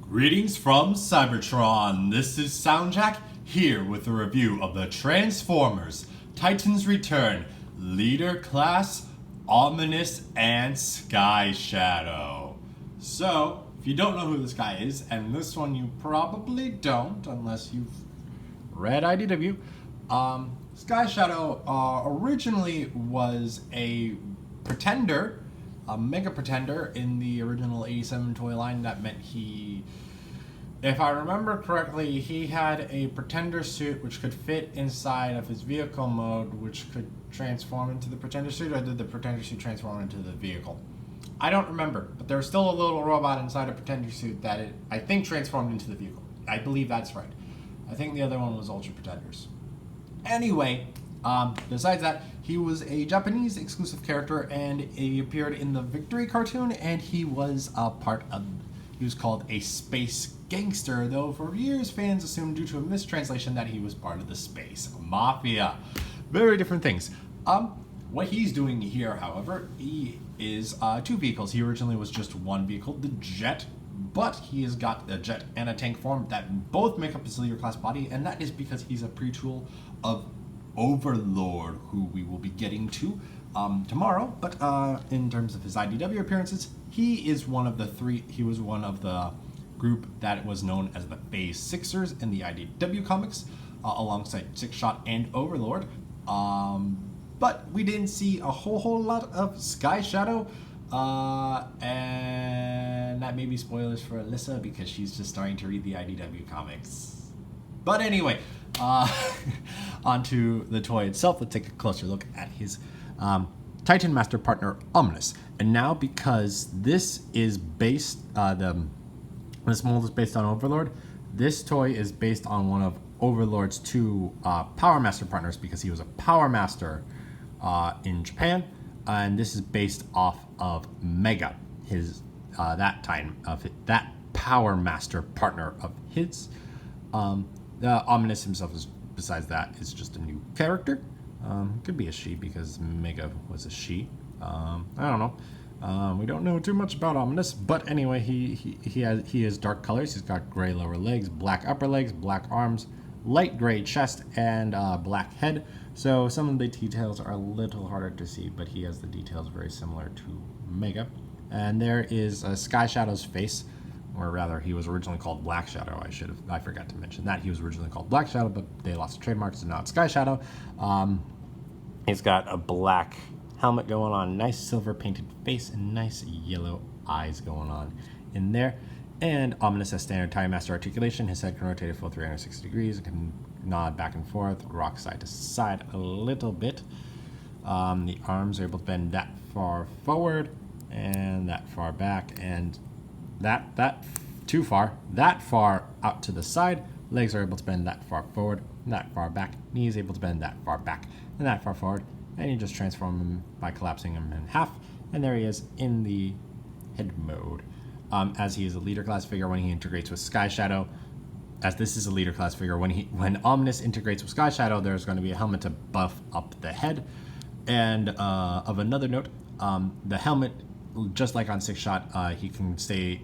Greetings from Cybertron. This is SoundJack here with a review of the Transformers, Titans Return, Leader Class, Ominus, and Sky Shadow. So, if you don't know who this guy is, and this one you probably don't unless you've read IDW, Sky Shadow originally was a pretender, a mega pretender in the original 87 toy line. That meant he, if I remember correctly, he had a pretender suit which could fit inside of his vehicle mode, which could transform into the pretender suit, or did the pretender suit transform into the vehicle? I don't remember, but there was still a little robot inside a pretender suit that I think transformed into the vehicle. I believe that's right. I think the other one was Ultra Pretenders. Anyway, besides that, he was a Japanese exclusive character, and he appeared in the Victory cartoon, and he was he was called a space gangster, though for years fans assumed due to a mistranslation that he was part of the space mafia. Very different things. What he's doing here, however, he is two vehicles. He originally was just one vehicle, the Jet, but he has got a Jet and a tank form that both make up his leader class body, and that is because he's a pre-tool of Overlord, who we will be getting to tomorrow. But in terms of his IDW appearances, he is one of the three. He was one of the group that was known as the Phase Sixers in the IDW comics, alongside Six Shot and Overlord. But we didn't see a whole lot of Sky Shadow, and that may be spoilers for Alyssa because she's just starting to read the IDW comics. But anyway, onto the toy itself. Let's take a closer look at his Titan Master partner, Ominus. And now, because this is based, this mold is based on Overlord, this toy is based on one of Overlord's two Power Master partners, because he was a Power Master in Japan, and this is based off of Mega, his that Power Master partner of his. Ominus himself is, besides that, is just a new character. Could be a she because Mega was a she. I don't know. We don't know too much about Ominus, but anyway, he has dark colors. He's got gray lower legs, black upper legs, black arms, light gray chest, and black head. So some of the details are a little harder to see, but he has the details very similar to Mega. And there is Sky Shadow's face, or rather, he was originally called Black Shadow. I forgot to mention that. He was originally called Black Shadow, but they lost the trademark, so now it's Sky Shadow. He's got a black helmet going on, nice silver painted face, and nice yellow eyes going on in there. And Ominus has standard Time Master articulation. His head can rotate a full 360 degrees. It can nod back and forth, rock side to side a little bit. The arms are able to bend that far forward and that far back, and that too far, that far out to the side. Legs are able to bend that far forward and that far back. Knees able to bend that far back and that far forward. And you just transform him by collapsing him in half. And there he is in the head mode. As he is a leader class figure when he integrates with Sky Shadow. As this is a leader class figure, when Ominus integrates with Sky Shadow, there's going to be a helmet to buff up the head. And of another note, the helmet, just like on Six Shot, he can stay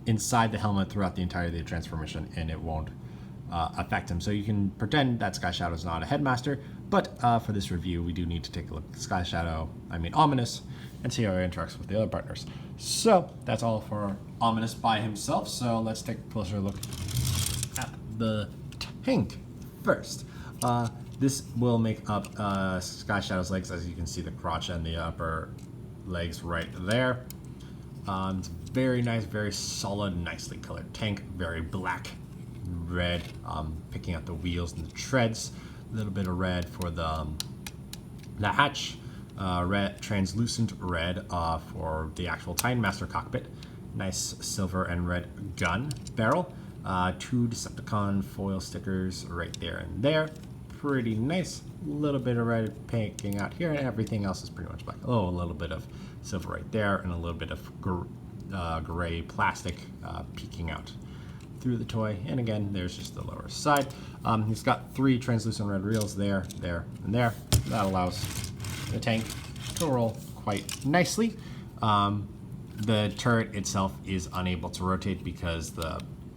inside the helmet throughout the entirety of the transformation, and it won't affect him. So you can pretend that Sky Shadow is not a headmaster, but for this review, we do need to take a look at Ominus, and see how he interacts with the other partners. So that's all for Ominus by himself. So let's take a closer look at the tank first. This will make up Sky Shadow's legs. As you can see, the crotch and the upper legs right there. It's very nice, very solid, nicely colored tank. Very black, red, picking out the wheels and the treads. A little bit of red for the hatch. Red, translucent red for the actual Titan Master cockpit. Nice silver and red gun barrel. Two Decepticon foil stickers right there and there. Pretty nice. A little bit of red picking out here, and everything else is pretty much black. Oh, a little bit of silver right there, and a little bit of gray plastic peeking out through the toy. And again, there's just the lower side. He's got three translucent red reels there, there, and there. That allows the tank to roll quite nicely. the turret itself is unable to rotate because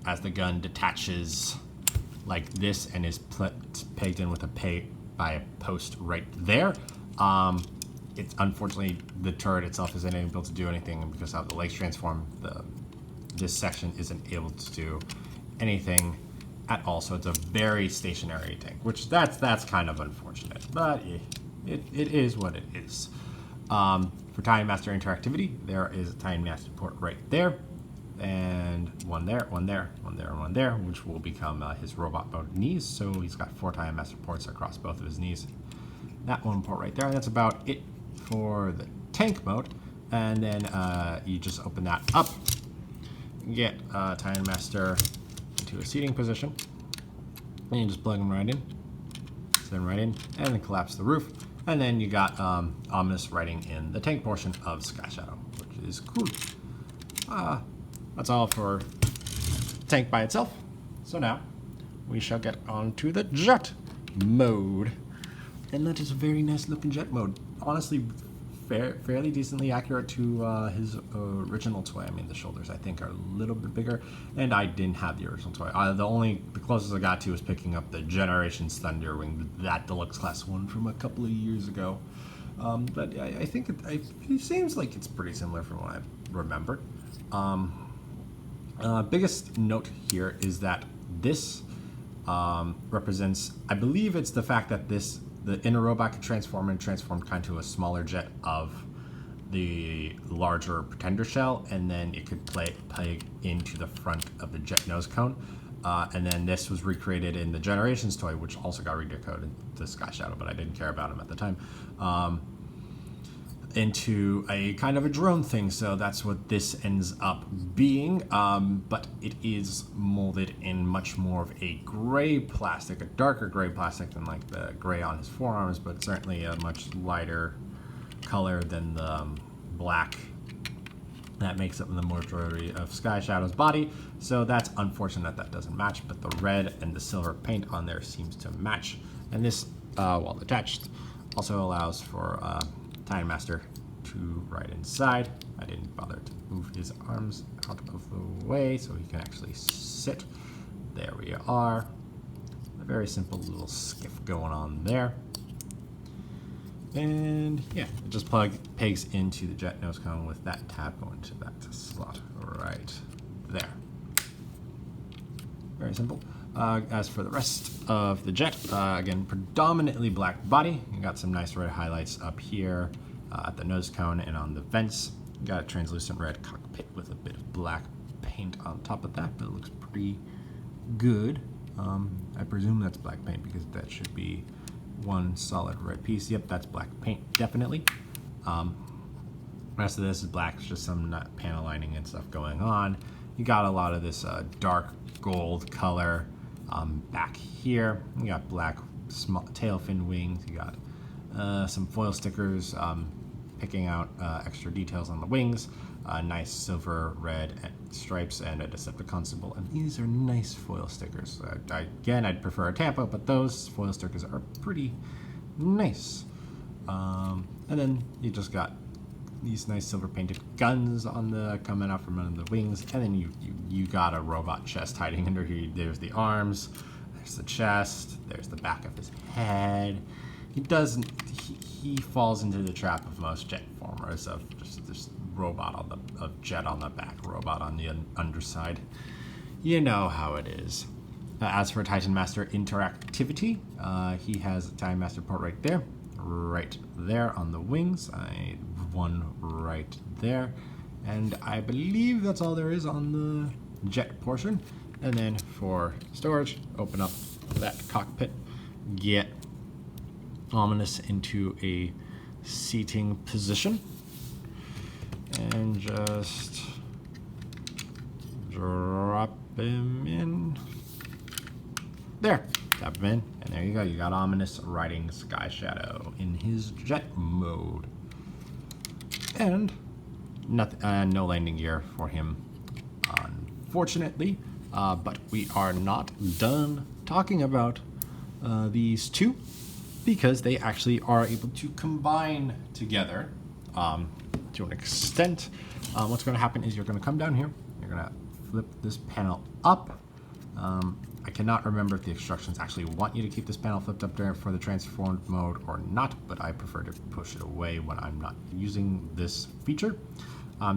as the gun detaches like this and is pegged in with by a post right there, it's unfortunately the turret itself isn't able to do anything, and because of the legs transform, this section isn't able to do anything at all. So it's a very stationary tank, which that's kind of unfortunate, but it is what it is. For Time Master interactivity, there is a Time Master port right there, and one there, one there, one there, and one there, which will become his robot mode knees. So he's got 4 Time Master ports across both of his knees. That one port right there, and that's about it for the tank mode. And then you just open that up, get Time Master into a seating position, and you just plug him right in, sit him right in, and then collapse the roof. And then you got Ominus riding in the tank portion of Sky Shadow, which is cool. That's all for tank by itself. So now we shall get on to the jet mode. And that is a very nice looking jet mode. Honestly, fairly decently accurate to his original toy. I mean, the shoulders I think are a little bit bigger, and I didn't have the original toy. The closest I got to was picking up the Generations Thunderwing, that deluxe class one from a couple of years ago. But I think it seems like it's pretty similar from what I remembered. Biggest note here is that this represents, I believe it's the fact that the inner robot could transform kind of a smaller jet of the larger Pretender shell, and then it could plug into the front of the jet nose cone. And then this was recreated in the Generations toy, which also got redecoded to Sky Shadow, but I didn't care about him at the time, into a kind of a drone thing. So that's what this ends up being, but it is molded in much more of a gray plastic, a darker gray plastic than like the gray on his forearms, but certainly a much lighter color than the black that makes up the majority of Sky Shadow's body. So that's unfortunate that doesn't match, but the red and the silver paint on there seems to match. And this, while attached, also allows for Time Master to ride inside. I didn't bother to move his arms out of the way so he can actually sit. There we are. A very simple little skiff going on there. And yeah, it just pegs into the jet nose cone with that tab going to that slot right there. Very simple. As for the rest of the jet, again, predominantly black body. You got some nice red highlights up here at the nose cone and on the vents. You got a translucent red cockpit with a bit of black paint on top of that, but it looks pretty good. I presume that's black paint because that should be one solid red piece. Yep, that's black paint, definitely. Rest of this is black, it's just some panel lining and stuff going on. You got a lot of this dark gold color back here. You got black small tail fin wings. You got some foil stickers picking out extra details on the wings. Nice silver red stripes and a Decepticon symbol. And these are nice foil stickers. Again, I'd prefer a Tampa, but those foil stickers are pretty nice. And then you just got these nice silver painted guns on coming out from under the wings, and then you got a robot chest hiding under here. There's the arms, there's the chest, there's the back of his head. He falls into the trap of most jet formers of just this robot of jet on the back, robot on the underside. You know how it is. As for Titan Master interactivity, he has a Time Master port right there on the wings. One right there, and I believe that's all there is on the jet portion. And then for storage, open up that cockpit, get Ominus into a seating position, and just drop him in there. Tap him in, and there you go. You got Ominus riding Sky Shadow in his jet mode. And nothing, no landing gear for him, unfortunately. But we are not done talking about these two, because they actually are able to combine together to an extent. what's going to happen is you're going to come down here. You're going to flip this panel up. I cannot remember if the instructions actually want you to keep this panel flipped up there for the transformed mode or not, but I prefer to push it away when I'm not using this feature.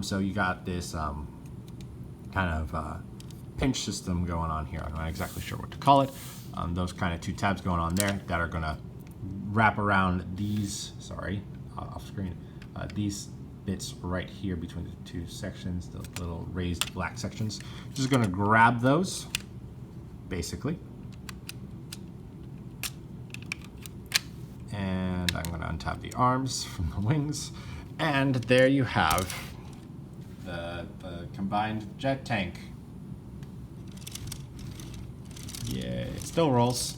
So you got this kind of pinch system going on here. I'm not exactly sure what to call it. Those kind of two tabs going on there that are going to wrap around these, off screen, these bits right here between the two sections, the little raised black sections. Just going to grab those, basically. And I'm going to untap the arms from the wings. And there you have the combined jet tank. Yeah, it still rolls.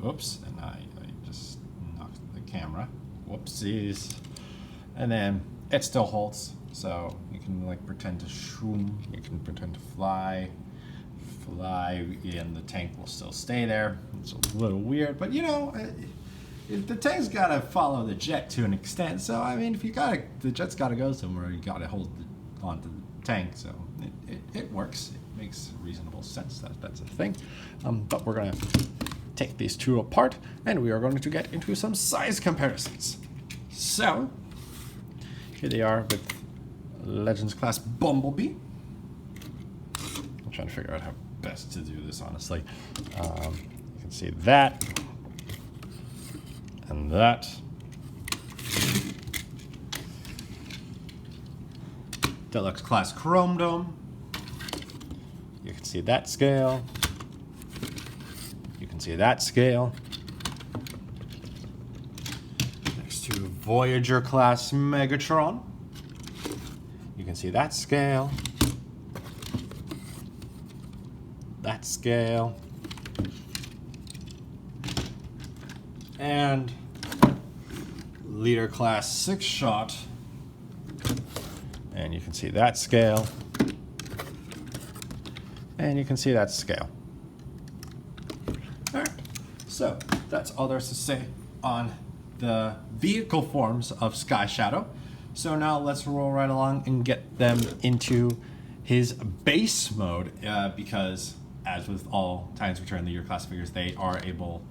Oops, and I just knocked the camera. Whoopsies. And then it still holds. So you can like pretend to shoom, you can pretend to fly, and the tank will still stay there. It's a little weird, but you know, the tank's gotta follow the jet to an extent. So I mean, if the jet's gotta go somewhere, you gotta hold onto the tank. So it works. It makes reasonable sense. That's a thing. But we're gonna take these two apart, and we are going to get into some size comparisons. So here they are with Legends class Bumblebee. I'm trying to figure out how best to do this, honestly. You can see that and that. Deluxe class Chrome Dome. You can see that scale. You can see that scale. Next to Voyager class Megatron. You can see that scale. That scale. And Leader class 6-shot. And you can see that scale. And you can see that scale. All right, so that's all there is to say on the vehicle forms of Sky Shadow. So now let's roll right along and get them into his base mode, because as with all Titans Return Leader class figures, they are able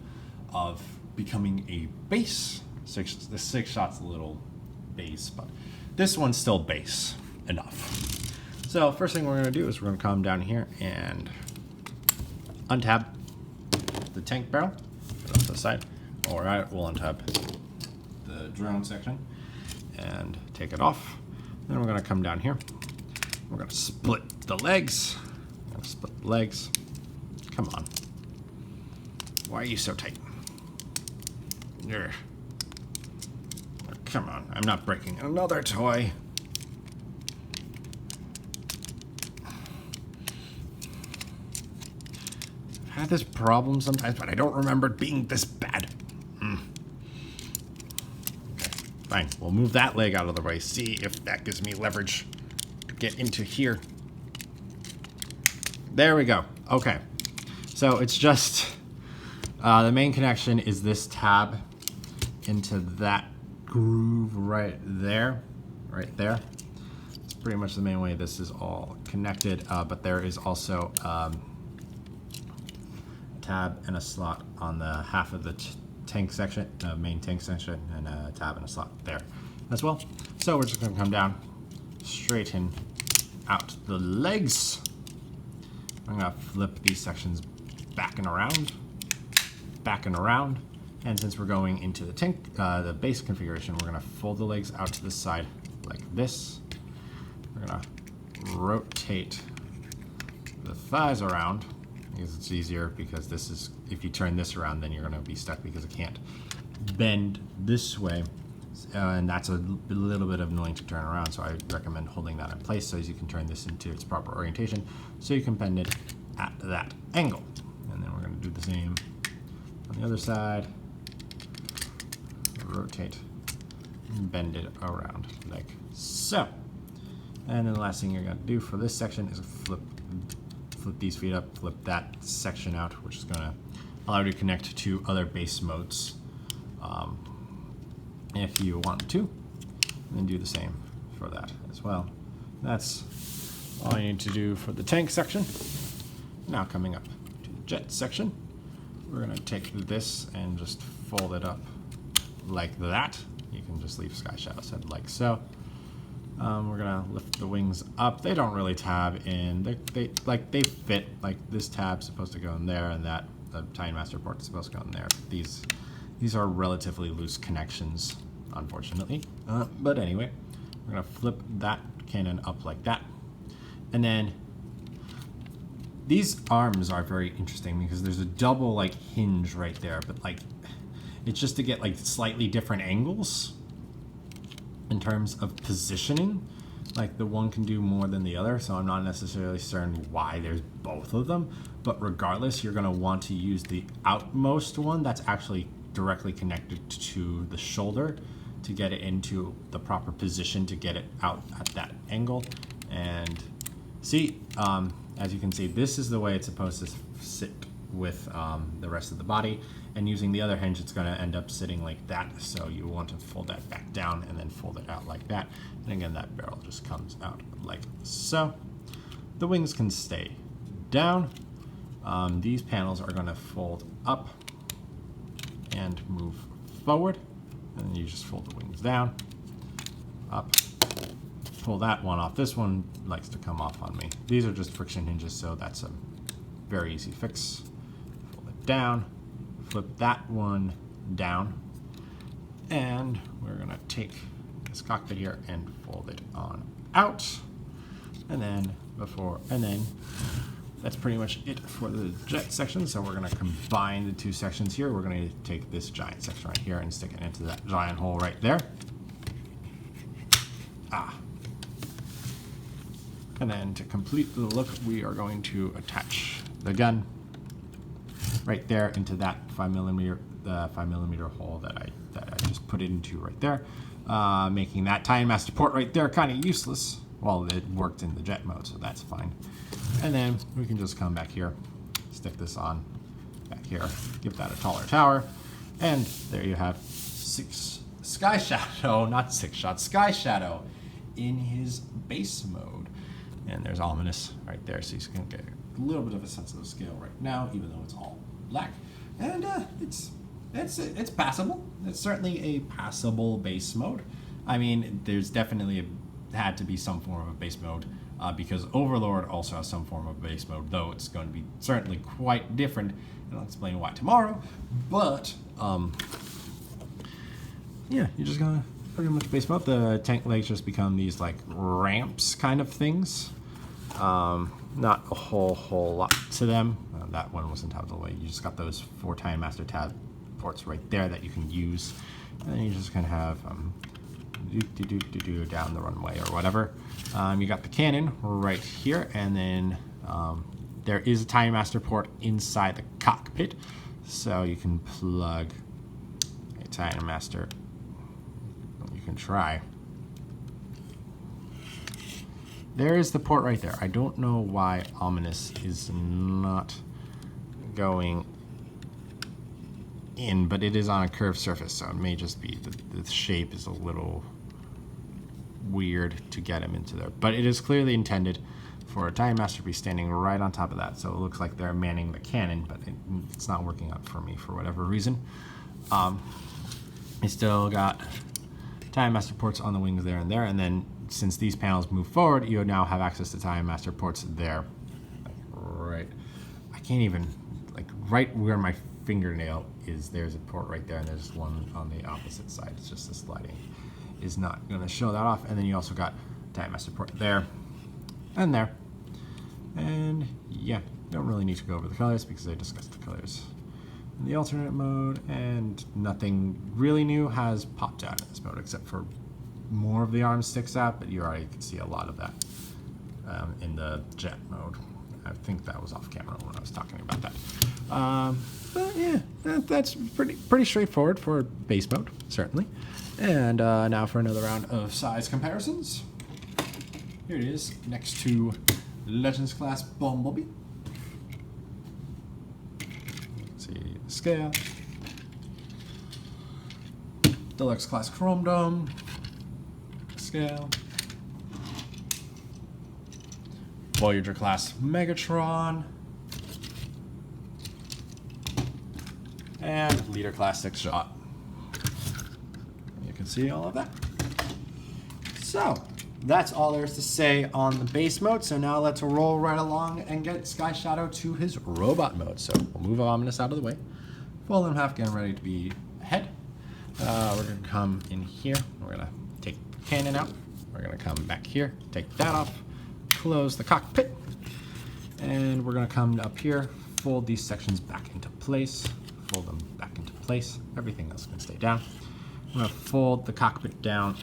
of becoming a base. The 6-shot's a little base, but this one's still base enough. So first thing we're going to do is we're going to come down here and untap the tank barrel, put it off to the side. All right, we'll untap the drone section and take it off. Then we're going to come down here. We're going to split the legs. Come on. Why are you so tight? There. Come on, I'm not breaking another toy. I've had this problem sometimes, but I don't remember it being this bad. Okay, fine, we'll move that leg out of the way. See if that gives me leverage to get into here. There we go. Okay, so it's just the main connection is this tab into that groove right there. It's pretty much the main way this is all connected, but there is also a tab and a slot on the half of the tank section, main tank section, and a tab and a slot there as well. So we're just going to come down, straighten out the legs. I'm going to flip these sections back and around, and since we're going into the tank, the base configuration, we're going to fold the legs out to the side like this. We're going to rotate the thighs around because it's easier, because this is, if you turn this around, then you're going to be stuck because it can't bend this way, and that's a little bit annoying to turn around, so I recommend holding that in place so as you can turn this into its proper orientation so you can bend it at that angle. And then we're going to do the same on the other side. Rotate and bend it around like so. And then the last thing you're going to do for this section is flip these feet up, flip that section out, which is going to allow you to connect to other base modes if you want to, and then do the same for that as well. that's all I need to do for the tank section. Now coming up to the jet section, we're going to take this and just fold it up like that. You can just leave Sky Shadow's head like so. We're gonna lift the wings up. They don't really tab in. They fit. Like this tab's supposed to go in there, and that the Time Master port is supposed to go in there. These are relatively loose connections, unfortunately. But anyway, we're gonna flip that cannon up like that, and then these arms are very interesting because there's a double like hinge right there, but like it's just to get like slightly different angles in terms of positioning. Like the one can do more than the other, so I'm not necessarily certain why there's both of them, but regardless, you're going to want to use the outmost one that's actually directly connected to the shoulder to get it into the proper position to get it out at that angle. And see, as you can see, this is the way it's supposed to sit with the rest of the body, and using the other hinge it's going to end up sitting like that, so you want to fold that back down and then fold it out like that, and again that barrel just comes out like so. The wings can stay down. These panels are going to fold up and move forward, and then you just fold the wings down, up, pull that one off. This one likes to come off on me. These are just friction hinges, so that's a very easy fix. Fold it down, flip that one down, and we're gonna take this cockpit here and fold it on out, and then that's pretty much it for the jet section. So we're gonna combine the two sections here. We're gonna take this giant section right here and stick it into that giant hole right there. And then to complete the look, we are going to attach the gun right there into that 5mm hole that I just put it into right there, making that Time Master port right there kind of useless. Well, it worked in the jet mode, so that's fine. And then we can just come back here, stick this on back here, give that a taller tower, and there you have Sky Shadow, not Six Shot, Sky Shadow in his base mode. And there's Ominus right there, so you can get a little bit of a sense of the scale right now, even though it's all black. And it's passable. It's certainly a passable base mode. I mean, there's definitely had to be some form of base mode because Overlord also has some form of base mode, though it's going to be certainly quite different, and I'll explain why tomorrow. But yeah, you're just gonna pretty much base mode. The tank legs just become these like ramps kind of things. Not a whole lot to them. That one wasn't tabbed away. You just got those 4 Time Master tab ports right there that you can use, and then you just gonna have down the runway or whatever. You got the cannon right here, and then there is a Time Master port inside the cockpit, so you can plug a Time Master. You can try. There is the port right there. I don't know why Ominus is not going in, but it is on a curved surface, so it may just be the shape is a little weird to get him into there. But it is clearly intended for a Time Master to be standing right on top of that, so it looks like they're manning the cannon, but it's not working out for me for whatever reason. I still got Time Master ports on the wings there, and then since these panels move forward, you now have access to Time Master ports there. Like right, I can't even, like right where my fingernail is, there's a port right there, and there's one on the opposite side. It's just this lighting is not going to show that off. And then you also got Time Master port there and there. And yeah, don't really need to go over the colors because I discussed the colors in the alternate mode, and nothing really new has popped out in this mode except for more of the arm sticks out, but you already can see a lot of that in the jet mode. I think that was off camera when I was talking about that. But yeah, that's pretty straightforward for base mode, certainly. And now for another round of size comparisons. Here it is, next to Legends Class Bumblebee. Let's see the scale. Deluxe Class Chrome Dome. Scale. Voyager class Megatron, and Leader class 6 shot. You can see all of that. So that's all there is to say on the base mode. So now let's roll right along and get Sky Shadow to his robot mode. So we'll move Ominus out of the way. Fold in half, getting ready to be ahead. We're going to come in here. We're going to take the cannon out. We're going to come back here, take that off, close the cockpit, and we're going to come up here, fold these sections back into place, fold them back into place. Everything else can stay down. I'm going to fold the cockpit down.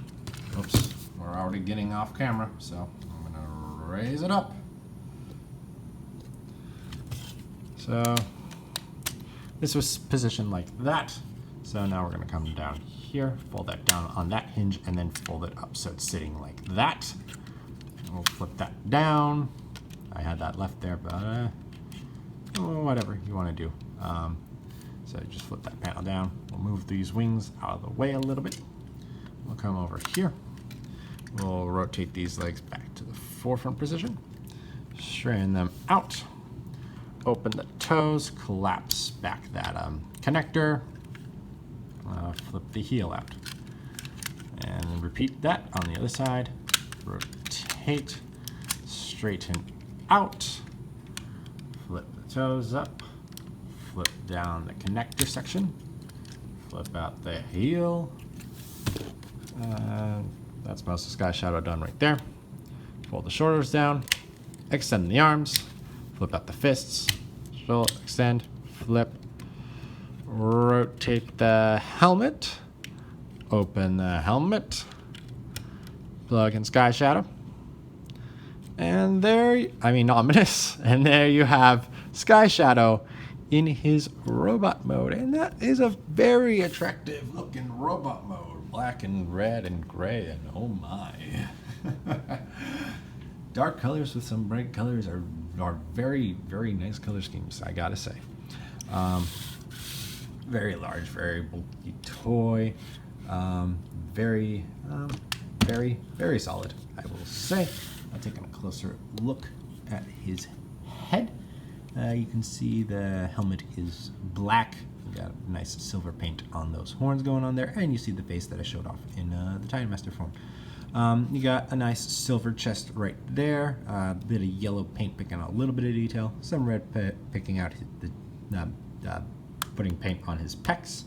Oops, we're already getting off camera, so I'm going to raise it up. So this was positioned like that. So now we're going to come down here, fold that down on that hinge, and then fold it up so it's sitting like that. And we'll flip that down. I had that left there, but whatever you want to do. So just flip that panel down. We'll move these wings out of the way a little bit. We'll come over here. We'll rotate these legs back to the forefront position. Straighten them out. Open the toes, collapse back that connector. Flip the heel out. And repeat that on the other side. Rotate, straighten out. Flip the toes up. Flip down the connector section. Flip out the heel. That's most of Sky Shadow done right there. Fold the shoulders down. Extend the arms. Flip out the fists. Extend. Flip. Rotate the helmet. Open the helmet. Plug in Sky Shadow. And there, Ominus. And there you have Sky Shadow in his robot mode. And that is a very attractive looking robot mode. Black and red and gray, and oh my. Dark colors with some bright colors are very, very nice color schemes, I gotta say. Very large, very bulky toy. Very, very solid, I will say. I'm taking a closer look at his head. You can see the helmet is black. You got nice silver paint on those horns going on there, and you see the face that I showed off in the Titan Master form. You got a nice silver chest right there, a bit of yellow paint picking out a little bit of detail, some red picking out putting paint on his pecs,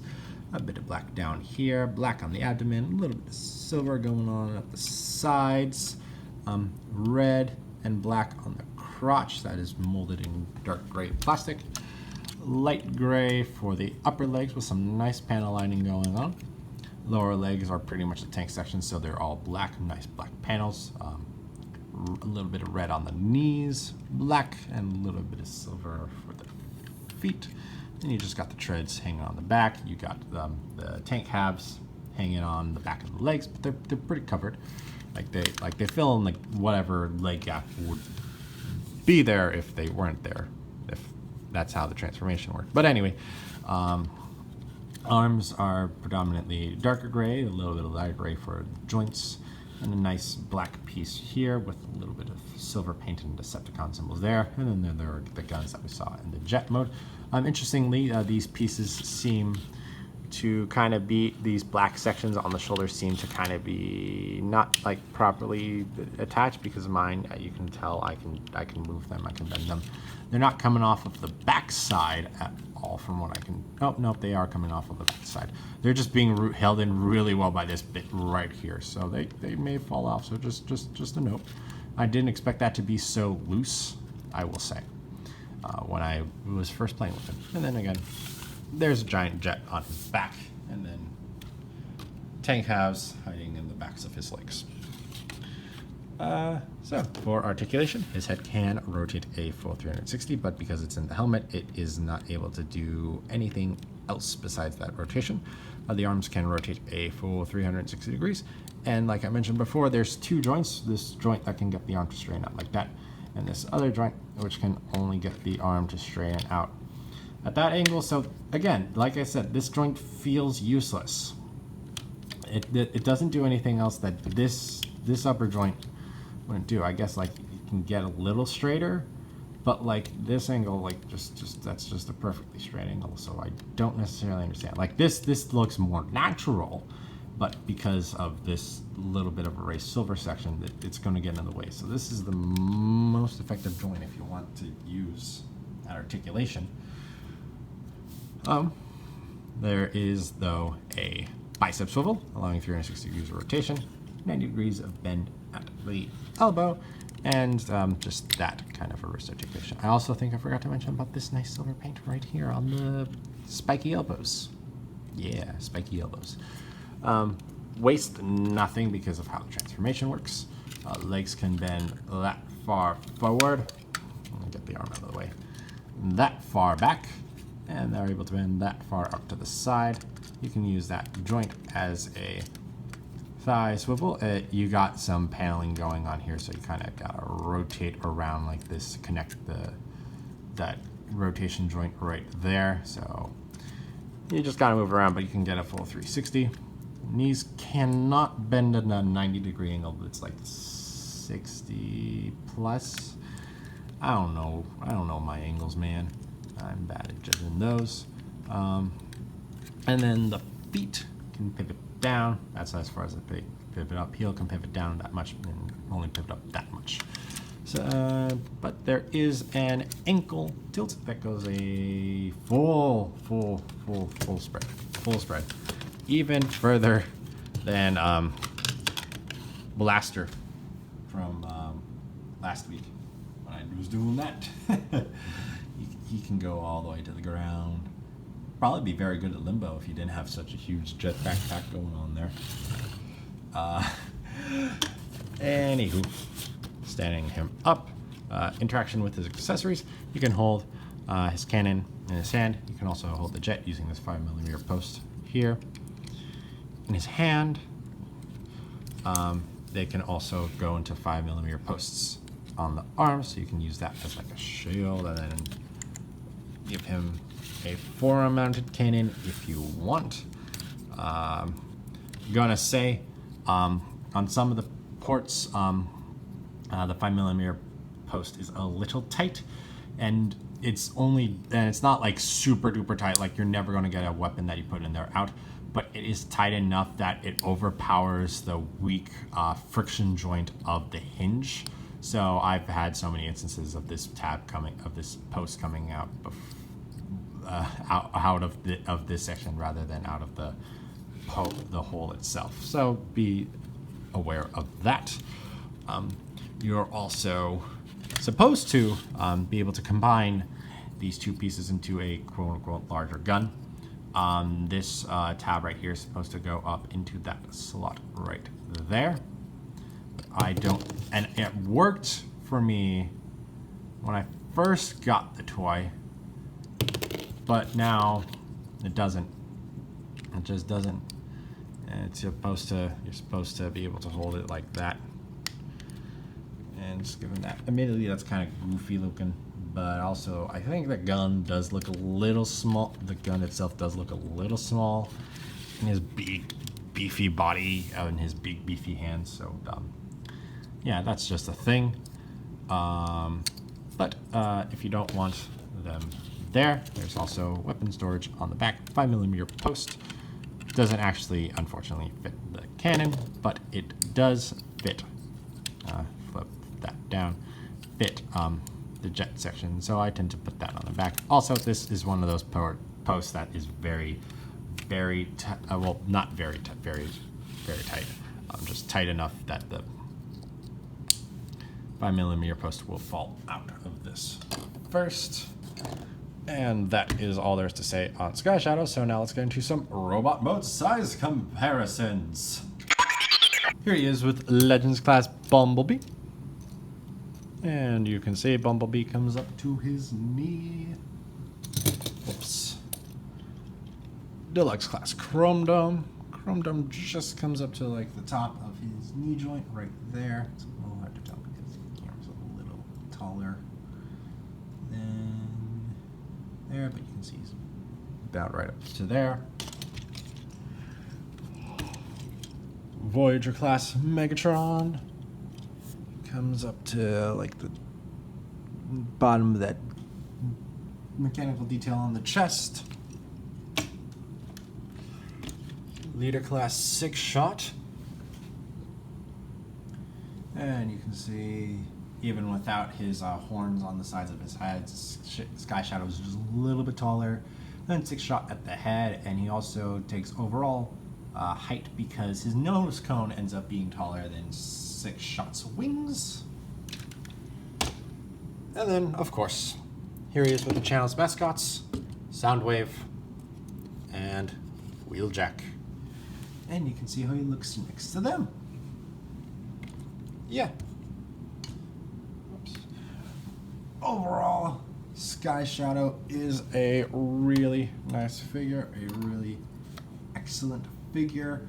a bit of black down here, black on the abdomen, a little bit of silver going on at the sides, red and black on the crotch that is molded in dark gray plastic, light gray for the upper legs with some nice panel lining going on. Lower legs are pretty much the tank section, so they're all black, nice black panels. A little bit of red on the knees, black, and a little bit of silver for the feet. And you just got the treads hanging on the back. You got the tank halves hanging on the back of the legs, but they're pretty covered. They fill in whatever leg gap would be there if they weren't there. If that's how the transformation worked. But anyway. Arms are predominantly darker gray, a little bit of lighter gray for joints, and a nice black piece here with a little bit of silver paint and Decepticon symbols there. And then there are the guns that we saw in the jet mode. Interestingly, these pieces seem to kind of be, these black sections on the shoulders seem to kind of be not properly attached, because mine, you can tell I can move them, I can bend them. They're not coming off of the back side at all from what I can, oh no, they are coming off of the back side. They're just being held in really well by this bit right here, so they may fall off, so just a note. I didn't expect that to be so loose, I will say, when I was first playing with him. And then again, there's a giant jet on his back, and then tank halves hiding in the backs of his legs. So for articulation, his head can rotate a full 360, but because it's in the helmet, it is not able to do anything else besides that rotation. The arms can rotate a full 360 degrees, and like I mentioned before, there's two joints. This joint that can get the arm to straighten out like that, and this other joint which can only get the arm to straighten out at that angle. So again, like I said, this joint feels useless. It doesn't do anything else that this upper joint wouldn't do. I guess can get a little straighter, but like this angle, like that's just a perfectly straight angle. So I don't necessarily understand. Like this looks more natural, but because of this little bit of erased silver section, it's going to get in the way. So this is the most effective joint if you want to use that articulation. There is, though, a bicep swivel, allowing 360 degrees of rotation, 90 degrees of bend at the elbow, and just that kind of a wrist articulation. I also think I forgot to mention about this nice silver paint right here on the spiky elbows. Yeah, spiky elbows. Waist, nothing because of how the transformation works. Legs can bend that far forward. Let me get the arm out of the way. That far back. And they're able to bend that far up to the side. You can use that joint as a thigh swivel. You got some paneling going on here, so you kind of gotta rotate around like this to connect that rotation joint right there. So you just gotta move around, but you can get a full 360. Knees cannot bend at a 90-degree angle. It's like 60 plus. I don't know my angles, man. I'm bad at judging those. And then the feet can pivot down. That's as far as they pivot up. Heel can pivot down that much and only pivot up that much. So, but there is an ankle tilt that goes a full spread. Even further than Blaster from last week when I was doing that. He can go all the way to the ground. Probably be very good at limbo if he didn't have such a huge jet backpack going on there. Anywho, standing him up. Interaction with his accessories. You can hold his cannon in his hand. You can also hold the jet using this 5mm post here in his hand. They can also go into 5mm posts on the arm, so you can use that as like a shield, and then give him a forearm mounted cannon if you want. I'm gonna say on some of the ports, the 5mm post is a little tight, and it's not like super duper tight, like you're never gonna get a weapon that you put in there out, but it is tight enough that it overpowers the weak friction joint of the hinge. So I've had so many instances of this post coming out out of this section rather than out of the hole itself. So be aware of that. You're also supposed to be able to combine these two pieces into a quote-unquote larger gun. This tab right here is supposed to go up into that slot right there. And it worked for me when I first got the toy, but now it doesn't. It just doesn't. And you're supposed to be able to hold it like that. And just given that, admittedly that's kind of goofy looking, but also I think the gun does look a little small. The gun itself does look a little small in his big beefy body and his big beefy hands. So yeah, that's just a thing. But if you don't want them there's also weapon storage on the back. 5mm post doesn't actually, unfortunately, fit the cannon, but it does fit. Flip that down. Fit the jet section, so I tend to put that on the back. Also, this is one of those posts that is very well, not very very tight. Just tight enough that the 5mm post will fall out of this first. And that is all there is to say on Sky Shadow. So now let's get into some robot mode size comparisons. Here he is with Legends Class Bumblebee. And you can see Bumblebee comes up to his knee. Whoops. Deluxe Class Chrome Dome. Chrome Dome just comes up to like the top of his knee joint right there. It's a little hard to tell because the camera's a little taller than there, but you can see he's about right up to there. Voyager Class Megatron comes up to like the bottom of that mechanical detail on the chest. Leader class 6 shot. And you can see, even without his horns on the sides of his head, Sky Shadow is just a little bit taller than 6 shot at the head, and he also takes overall height because his nose cone ends up being taller than 6 shot's wings. And then, of course, here he is with the channel's mascots, Soundwave and Wheeljack. And you can see how he looks next to them. Yeah. Oops. Overall, Sky Shadow is a really nice figure, a really excellent figure.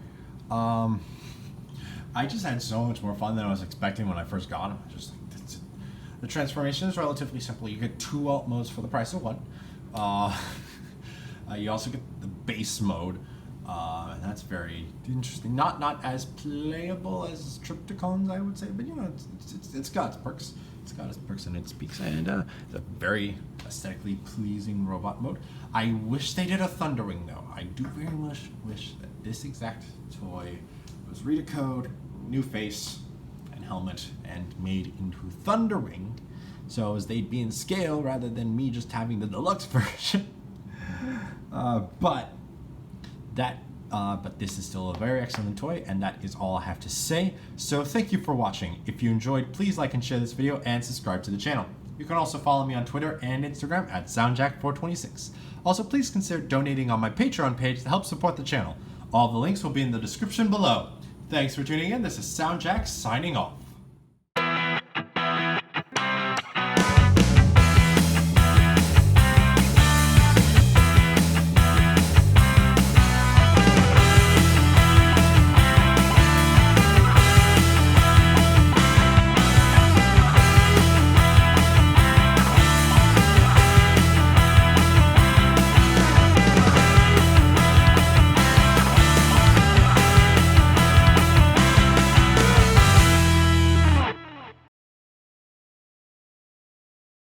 I just had so much more fun than I was expecting when I first got him. The transformation is relatively simple. You get 2 alt modes for the price of 1. You also get the base mode. And that's very interesting. Not as playable as Decepticons, I would say, but you know, it's got its perks. It's got its perks and its peaks, and it's a very aesthetically pleasing robot mode. I wish they did a Thunderwing though. I do very much wish that this exact toy was redecode, new face, and helmet, and made into Thunderwing, so as they'd be in scale rather than me just having the deluxe version. But this is still a very excellent toy, and that is all I have to say. So thank you for watching. If you enjoyed, please like and share this video and subscribe to the channel. You can also follow me on Twitter and Instagram at SoundJack426. Also, please consider donating on my Patreon page to help support the channel. All the links will be in the description below. Thanks for tuning in. This is SoundJack signing off.